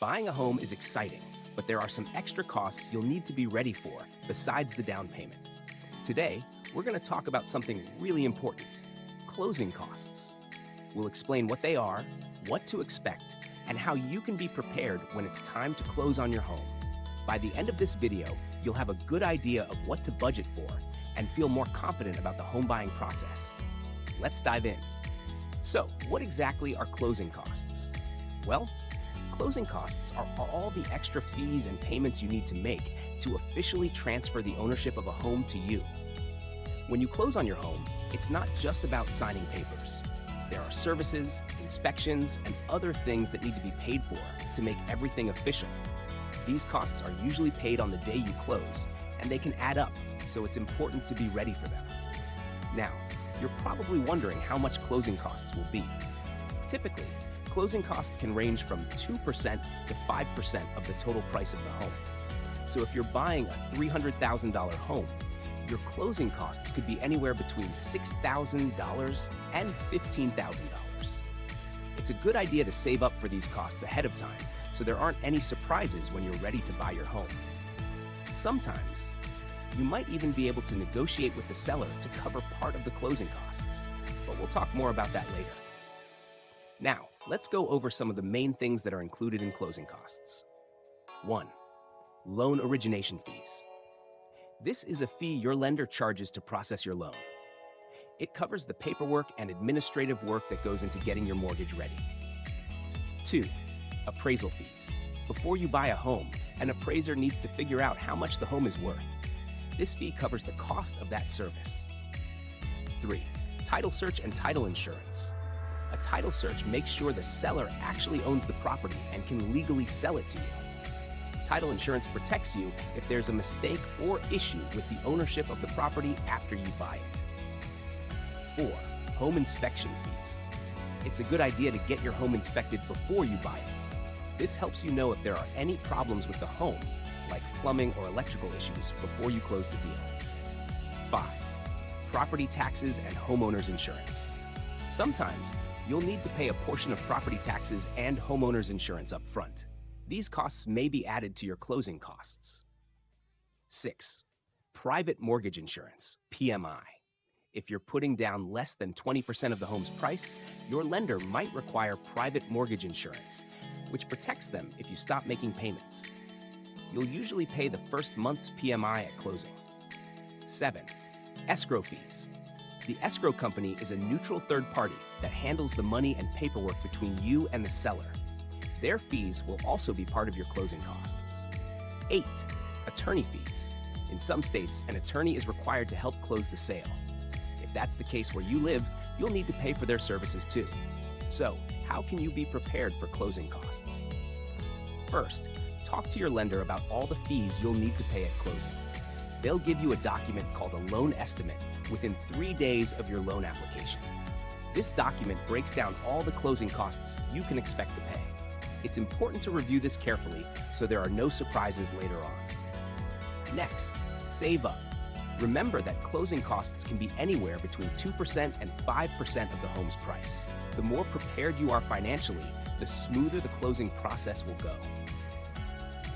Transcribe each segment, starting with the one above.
Buying a home is exciting, but there are some extra costs you'll need to be ready for besides the down payment. Today, we're going to talk about something really important: closing costs. We'll explain what they are, what to expect, and how you can be prepared when it's time to close on your home. By the end of this video, you'll have a good idea of what to budget for and feel more confident about the home buying process. Let's dive in. So, what exactly are closing costs? Well, closing costs are all the extra fees and payments you need to make to officially transfer the ownership of a home to you. When you close on your home, it's not just about signing papers. There are services, inspections, and other things that need to be paid for to make everything official. These costs are usually paid on the day you close, and they can add up, so it's important to be ready for them. Now, you're probably wondering how much closing costs will be. Typically, closing costs can range from 2% to 5% of the total price of the home. So if you're buying a $300,000 home, your closing costs could be anywhere between $6,000 and $15,000. It's a good idea to save up for these costs ahead of time, so there aren't any surprises when you're ready to buy your home. Sometimes, you might even be able to negotiate with the seller to cover part of the closing costs, but we'll talk more about that later. Now, let's go over some of the main things that are included in closing costs. 1. Loan origination fees. This is a fee your lender charges to process your loan. It covers the paperwork and administrative work that goes into getting your mortgage ready. 2. Appraisal fees. Before you buy a home, an appraiser needs to figure out how much the home is worth. This fee covers the cost of that service. 3. Title search and title insurance. A title search makes sure the seller actually owns the property and can legally sell it to you. Title insurance protects you if there's a mistake or issue with the ownership of the property after you buy it. 4. Home inspection fees. It's a good idea to get your home inspected before you buy it. This helps you know if there are any problems with the home, like plumbing or electrical issues, before you close the deal. 5. Property taxes and homeowners insurance. Sometimes, you'll need to pay a portion of property taxes and homeowners insurance up front. These costs may be added to your closing costs. 6. Private mortgage insurance, PMI. If you're putting down less than 20% of the home's price, your lender might require private mortgage insurance, which protects them if you stop making payments. You'll usually pay the first month's PMI at closing. 7. Escrow fees. The escrow company is a neutral third party that handles the money and paperwork between you and the seller. Their fees will also be part of your closing costs. 8. Attorney fees. In some states, an attorney is required to help close the sale. If that's the case where you live, you'll need to pay for their services too. So, how can you be prepared for closing costs? First, talk to your lender about all the fees you'll need to pay at closing. They'll give you a document called a loan estimate within 3 days of your loan application. This document breaks down all the closing costs you can expect to pay. It's important to review this carefully so there are no surprises later on. Next, save up. Remember that closing costs can be anywhere between 2% and 5% of the home's price. The more prepared you are financially, the smoother the closing process will go.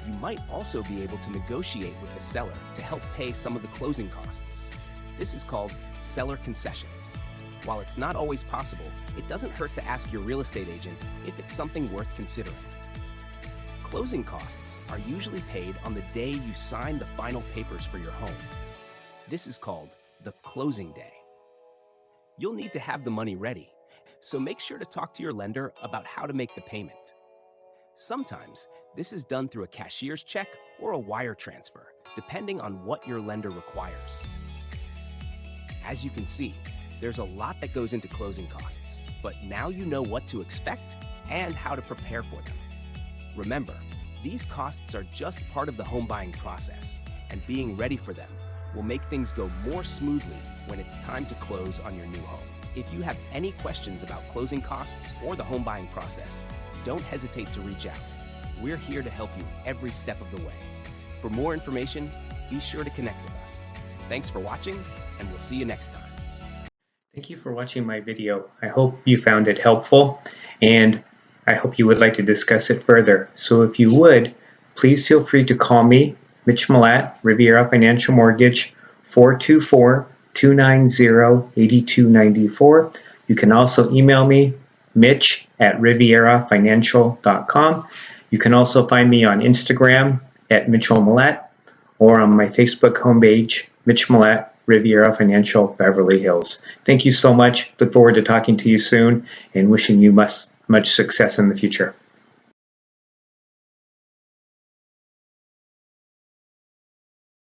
You might also be able to negotiate with the seller to help pay some of the closing costs. This is called seller concessions. While it's not always possible, it doesn't hurt to ask your real estate agent if it's something worth considering. Closing costs are usually paid on the day you sign the final papers for your home. This is called the closing day. You'll need to have the money ready, so make sure to talk to your lender about how to make the payment. Sometimes, this is done through a cashier's check or a wire transfer, depending on what your lender requires. As you can see, there's a lot that goes into closing costs, but now you know what to expect and how to prepare for them. Remember, these costs are just part of the home buying process, and being ready for them will make things go more smoothly when it's time to close on your new home. If you have any questions about closing costs or the home buying process, don't hesitate to reach out. We're here to help you every step of the way. For more information, be sure to connect with us. Thanks for watching, and we'll see you next time. Thank you for watching my video. I hope you found it helpful. And I hope you would like to discuss it further. So if you would, please feel free to call me, Mitch Milat, Riviera Financial Mortgage, 424-290-8294. You can also email me, mitch@rivierafinancial.com. You can also find me on Instagram at Mitchell Milat or on my Facebook homepage, Mitch Milat, Riviera Financial, Beverly Hills. Thank you so much. Look forward to talking to you soon and wishing you much success in the future.